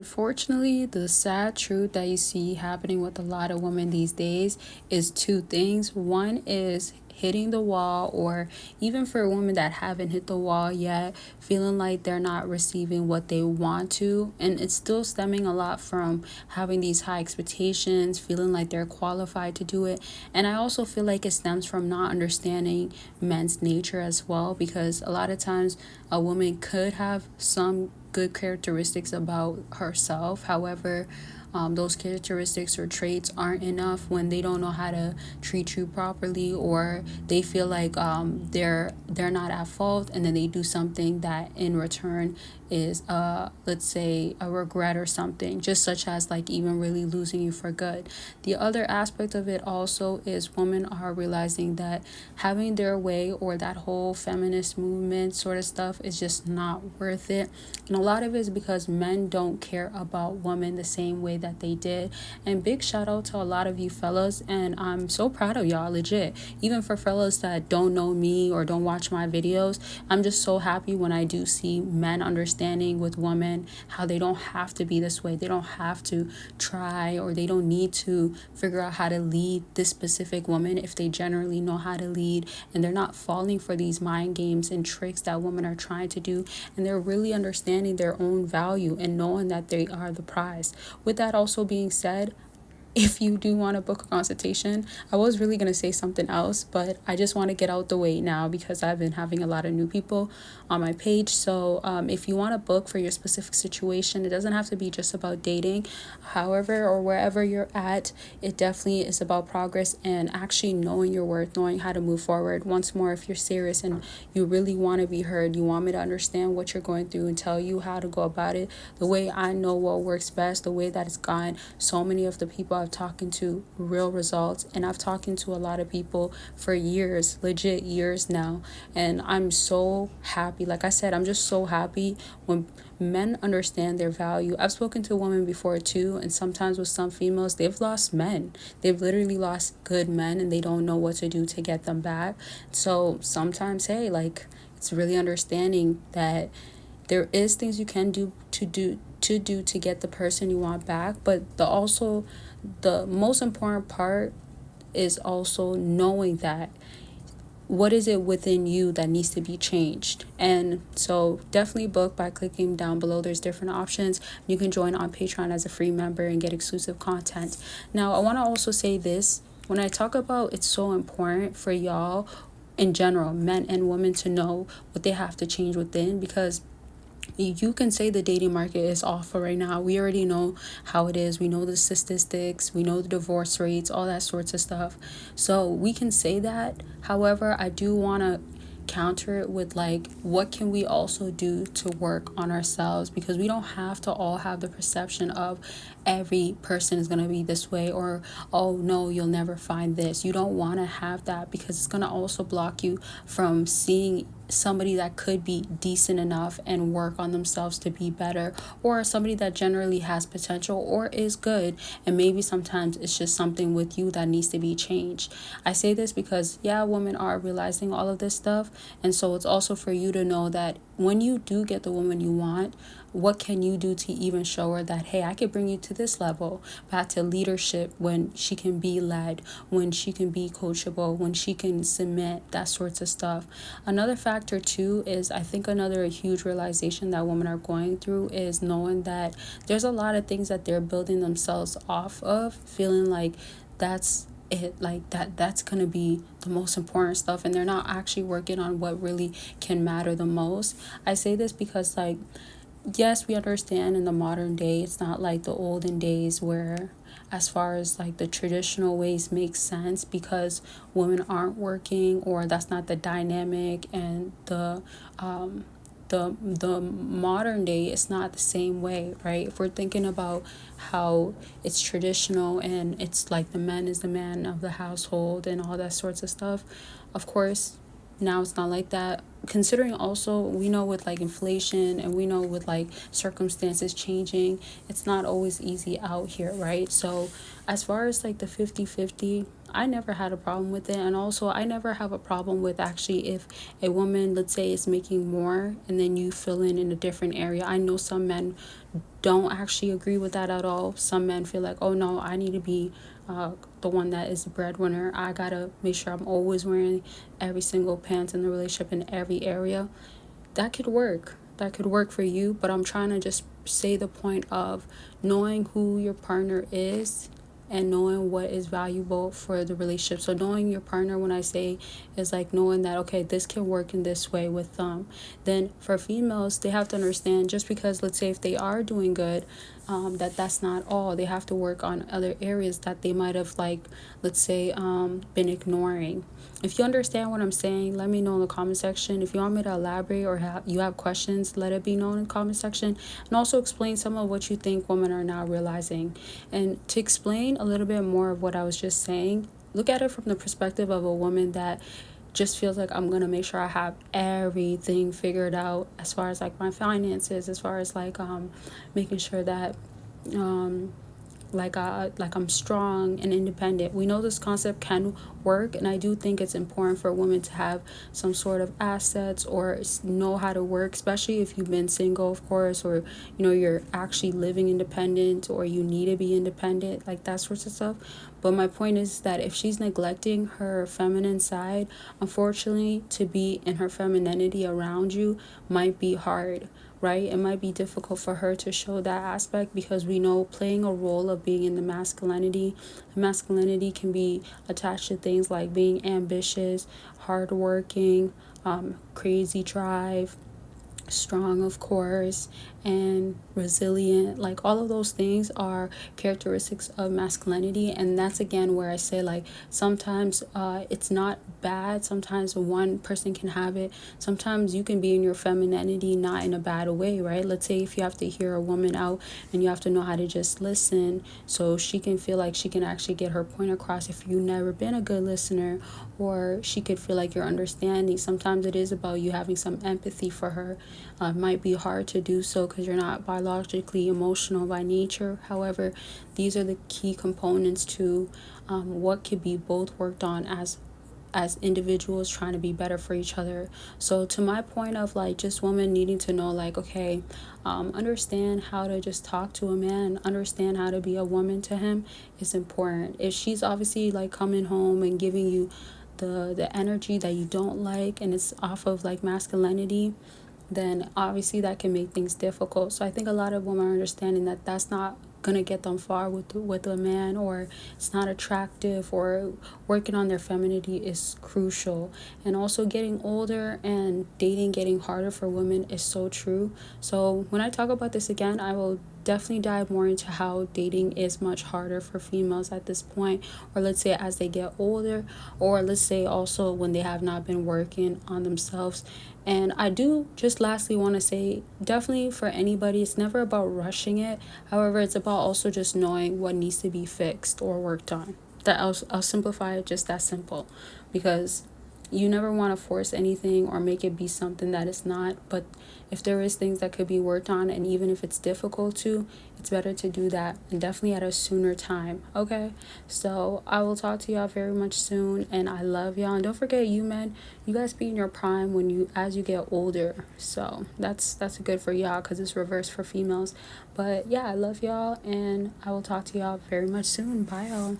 Unfortunately, the sad truth that you see happening with a lot of women these days is two things. One is hitting the wall, or even for women that haven't hit the wall yet, feeling like they're not receiving what they want to. And it's still stemming a lot from having these high expectations, feeling like they're qualified to do it. And I also feel like it stems from not understanding men's nature as well, because a lot of times a woman could have some good characteristics about herself. However, those characteristics or traits aren't enough when they don't know how to treat you properly, or they feel like they're not at fault, and then they do something that in return is let's say a regret or something, just such as like even really losing you for good. The other aspect of it also is women are realizing that having their way, or that whole feminist movement sort of stuff, is just not worth it. And a lot of it is because men don't care about women the same way that they did. And big shout out to a lot of you fellas, and I'm so proud of y'all, legit. Even for fellas that don't know me or don't watch my videos, I'm just so happy when I do see men understanding with women how they don't have to be this way. They don't have to try, or they don't need to figure out how to lead this specific woman if they generally know how to lead, and they're not falling for these mind games and tricks that women are trying to do, and they're really understanding their own value and knowing that they are the prize. With that also being said, if you do want to book a consultation, I was really going to say something else, but I just want to get out the way now because I've been having a lot of new people on my page. So if you want to book for your specific situation, it doesn't have to be just about dating. However, or wherever you're at, it definitely is about progress and actually knowing your worth, knowing how to move forward. Once more, if you're serious and you really want to be heard, you want me to understand what you're going through and tell you how to go about it the way I know what works best, the way that it's gone. So many of the people I've talking to real results, and I've talking to a lot of people for years, legit years now, and I'm so happy. Like I said, I'm just so happy when men understand their value. I've spoken to women before too, and sometimes with some females, they've lost men. They've literally lost good men, and they don't know what to do to get them back. So sometimes, hey, like, it's really understanding that there is things you can do to get the person you want back, but the most important part is also knowing that what is it within you that needs to be changed. And so definitely book by clicking down below. There's different options. You can join on Patreon as a free member and get exclusive content. Now I want to also say this: when I talk about it's so important for y'all in general, men and women, to know what they have to change within, because you can say the dating market is awful right now. We already know how it is. We know the statistics. We know the divorce rates, all that sorts of stuff. So we can say that. However, I do want to counter it with, like, what can we also do to work on ourselves, because we don't have to all have the perception of every person is going to be this way, or oh no, you'll never find this. You don't want to have that, because it's going to also block you from seeing somebody that could be decent enough and work on themselves to be better, or somebody that generally has potential or is good, and maybe sometimes it's just something with you that needs to be changed. I say this because women are realizing all of this stuff, and so it's also for you to know that when you do get the woman you want, what can you do to even show her that, hey, I could bring you to this level, back to leadership, when she can be led, when she can be coachable, when she can submit, that sorts of stuff. Another factor too is, I think another huge realization that women are going through is knowing that there's a lot of things that they're building themselves off of, feeling like that's it, like that's gonna be the most important stuff, and they're not actually working on what really can matter the most. I say this because, like, yes, we understand in the modern day it's not like the olden days where, as far as like the traditional ways make sense, because women aren't working, or that's not the dynamic, and the modern day it's not the same way, right? If we're thinking about how it's traditional and it's like the man is the man of the household and all that sorts of stuff, of course now it's not like that. Considering also, we know with like inflation, and we know with like circumstances changing, it's not always easy out here, right? So as far as like the 50-50, I never had a problem with it. And also, I never have a problem with actually if a woman, let's say, is making more and then you fill in a different area. I know some men don't actually agree with that at all. Some men feel like, oh no, I need to be the one that is the breadwinner. I gotta make sure I'm always wearing every single pants in the relationship in every area. That could work. That could work for you, but I'm trying to just say the point of knowing who your partner is and knowing what is valuable for the relationship. So knowing your partner, when I say, is like knowing that, okay, this can work in this way with them. Then for females, they have to understand, just because, let's say, if they are doing good, that's not all. They have to work on other areas that they might have, like, let's say, been ignoring. If you understand what I'm saying, let me know in the comment section. If you want me to elaborate or you have questions, let it be known in the comment section. And also explain some of what you think women are not realizing. And to explain a little bit more of what I was just saying, look at it from the perspective of a woman that just feels like, I'm gonna make sure I have everything figured out as far as like my finances, as far as like making sure that like I'm strong and independent. We know this concept can work, and I do think it's important for women to have some sort of assets or know how to work, especially if you've been single, of course, or you're actually living independent or you need to be independent, like that sorts of stuff. But my point is that if she's neglecting her feminine side, unfortunately, to be in her femininity around you might be hard, right? It might be difficult for her to show that aspect, because we know playing a role of being in the masculinity can be attached to things like being ambitious, hardworking, crazy drive, strong, of course, and resilient. Like all of those things are characteristics of masculinity. And that's again where I say, like, sometimes it's not bad. Sometimes one person can have it. Sometimes you can be in your femininity not in a bad way, right? Let's say if you have to hear a woman out and you have to know how to just listen so she can feel like she can actually get her point across if you've never been a good listener, or she could feel like you're understanding. Sometimes it is about you having some empathy for her. It might be hard to do so because you're not biologically emotional by nature. However, these are the key components to what could be both worked on as individuals trying to be better for each other. So to my point of like just women needing to know, like, okay, understand how to just talk to a man, understand how to be a woman to him is important. If she's obviously like coming home and giving you the energy that you don't like, and it's off of like masculinity, then obviously that can make things difficult. So I think a lot of women are understanding that that's not gonna get them far with a man, or it's not attractive, or working on their femininity is crucial. And also getting older and dating getting harder for women is so true. So when I talk about this again, I will definitely dive more into how dating is much harder for females at this point, or let's say as they get older, or let's say also when they have not been working on themselves. And I do just lastly want to say, definitely for anybody, it's never about rushing it. However, it's about also just knowing what needs to be fixed or worked on. That I'll simplify it just that simple, because you never want to force anything or make it be something that it's not. But if there is things that could be worked on, and even if it's difficult to, it's better to do that, and definitely at a sooner time. Okay, so I will talk to y'all very much soon, and I love y'all. And don't forget, you men, you guys be in your prime as you get older. So that's good for y'all, because it's reversed for females. But yeah, I love y'all, and I will talk to y'all very much soon. Bye, y'all.